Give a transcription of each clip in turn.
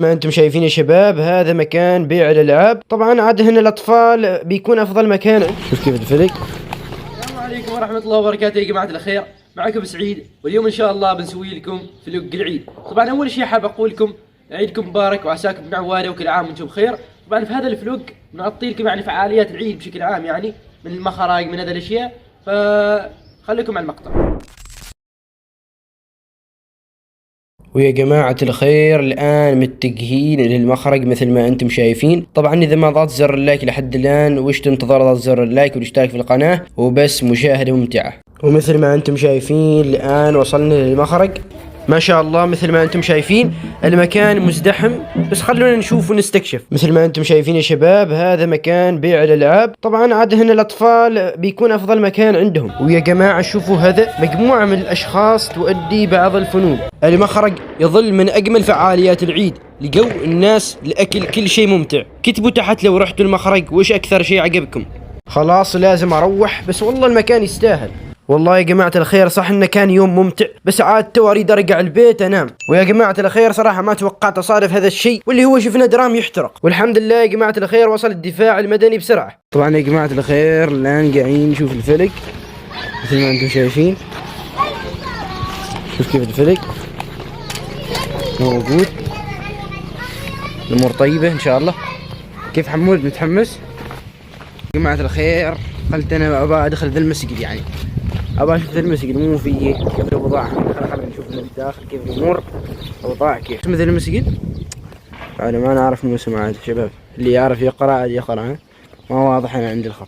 ما انتم شايفين يا شباب، هذا مكان بيع الالعاب. طبعا عاد هنا الاطفال بيكون افضل مكان. شوف كيف الفلك. السلام عليكم ورحمة الله وبركاته يا جماعة الخير، معكم سعيد، واليوم ان شاء الله بنسوي لكم فلوق العيد. طبعا اول شيء حاب اقول لكم عيدكم مبارك وعساكم بنعوانه وكل عام وانتم بخير. طبعا في هذا الفلوق بنغطي لكم يعني فعاليات العيد بشكل عام، يعني من المخارج من هذه الاشياء، فخليكم على المقطع. ويا جماعة الخير الآن متجهين للمخرج مثل ما أنتم شايفين. طبعا إذا ما ضغطت زر اللايك لحد الآن وش تنتظر؟ ضغط زر اللايك والاشتراك في القناة وبس، مشاهدة ممتعة. ومثل ما أنتم شايفين الآن وصلنا للمخرج. ما شاء الله مثل ما أنتم شايفين المكان مزدحم، بس خلونا نشوف ونستكشف. مثل ما أنتم شايفين يا شباب، هذا مكان بيع الألعاب. طبعا عاد هنا الأطفال بيكون أفضل مكان عندهم. ويا جماعة شوفوا، هذا مجموعة من الأشخاص تؤدي بعض الفنون. المخرج يظل من أجمل فعاليات العيد، لجو الناس، الأكل، كل شيء ممتع. كتبوا تحت لو رحتوا المخرج وش أكثر شيء عجبكم. خلاص لازم أروح، بس والله المكان يستاهل. والله يا جماعة الخير صح انه كان يوم ممتع، بس عاد تو اريد ارجع البيت انام. ويا جماعة الخير صراحة ما توقعت اصادف هذا الشيء، واللي هو شفنا درام يحترق. والحمد لله يا جماعة الخير وصل الدفاع المدني بسرعة. طبعا يا جماعة الخير الان قاعدين نشوف الفلك مثل ما انتم شايفين. شوف كيف الفلك موجود، الامور طيبة ان شاء الله. كيف حمود، متحمس؟ يا جماعة الخير قلت انا ابغى ادخل ذا المسجد، يعني ابغى اشوف المسجد مو فيه كيف الاوضاع. خلينا نشوف من الداخل كيف الامور، اوضاع كيف. اسم ذا المسجد انا ما نعرف مو اسمه عاد شباب، اللي يعرف يقرا عاد يقرا، ما واضح انا عندي الخط.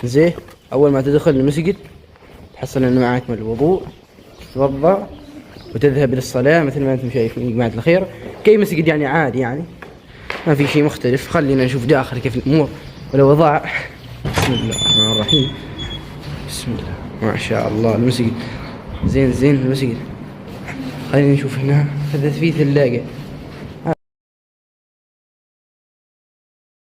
زين اول ما تدخل المسجد تحصل انه معك من الوضوء، تتوضا وتذهب للصلاه مثل ما انتم شايفين يا جماعه الخير. كي مسجد يعني عادي، يعني ما في شيء مختلف. خلينا نشوف داخل كيف الامور والاوضاع. بسم الله الرحمن الرحيم. بسم الله ما شاء الله المسجد زين المسجد. خلينا نشوف هنا، هذا فيه ثلاجة.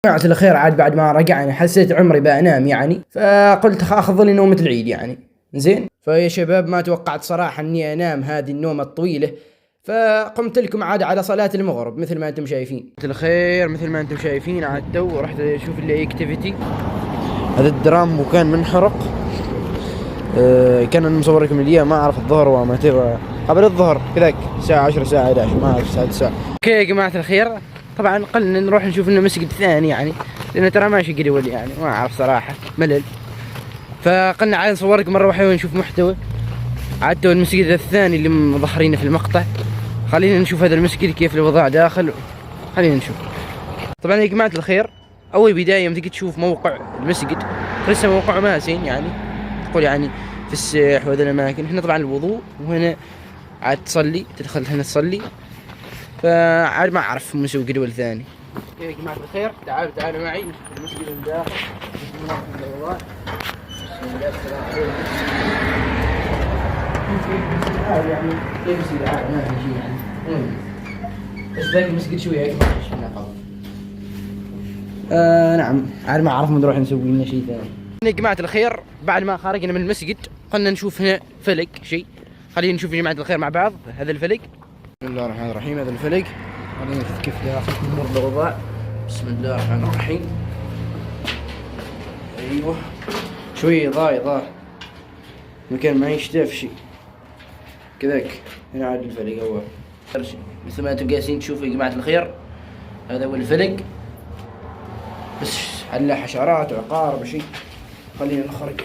جماعة الخير عاد بعد ما رجعنا حسيت عمري بأنام يعني، فقلت اخذ لي نومة العيد يعني. زين فيا شباب ما توقعت صراحة اني انام هذه النومة الطويلة، فقمت لكم عاد على صلاة المغرب مثل ما انتم شايفين. الخير مثل ما انتم شايفين عاد تو رحت اشوف اللي اكتيفيتي. هذا الدرام وكان منحرق. كان مصور لكم اليوم ما اعرف الظهر وما تبغى قبل الظهر كذاك الساعة 10 الساعة 11 ما اعرف الساعة 9. اوكي يا جماعة الخير طبعا قلنا نروح نشوف لنا مسجد ثاني يعني، لأنه ترى ماشي قدول يعني ما اعرف صراحة ملل. فقلنا عاد نصور لكم مرة واحدة ونشوف محتوى. عاد تو المسجد الثاني اللي مظهرينه في المقطع. خلينا نشوف هذا المسجد كيف الوضع داخل، خلينا نشوف. طبعا يا جماعة الخير أول بداية يوم تيجي تشوف موقع المسجد لسه موقعه ما زين يعني، تقول يعني في السيح وهذه الأماكن. هنا طبعا الوضوء، وهنا عاد تصلي، تدخل هنا تصلي. فعاد ما أعرف مسوي جدول ثاني. يا جماعة الخير تعالوا معي نشوف المسجد من داخل. يعني كيف مسجد عادي ما في شيء يعني، بس ذاك المسجد شوية أكبر من قبل. نعم عاد ما أعرف نروح نسوي لنا شيء ثاني. يا جماعة الخير بعد ما خرجنا من المسجد قلنا نشوف هنا فلك شيء. خلينا نشوف يا جماعة الخير مع بعض هذا الفلك. بسم الله الرحمن الرحيم. هذا الفلك خلينا نشوف كيف داخل الأمور الأوضاع. بسم الله الرحمن الرحيم. أيوه شوية ضايع مكان ما يشتاف شيء كذاك. هنا عاد الفلك أول مثل ما انتم جالسين تشوفوا يا جماعة الخير. هذا هو الفلك، بس على حشرات وعقارب وشيء. خلينا نخرج.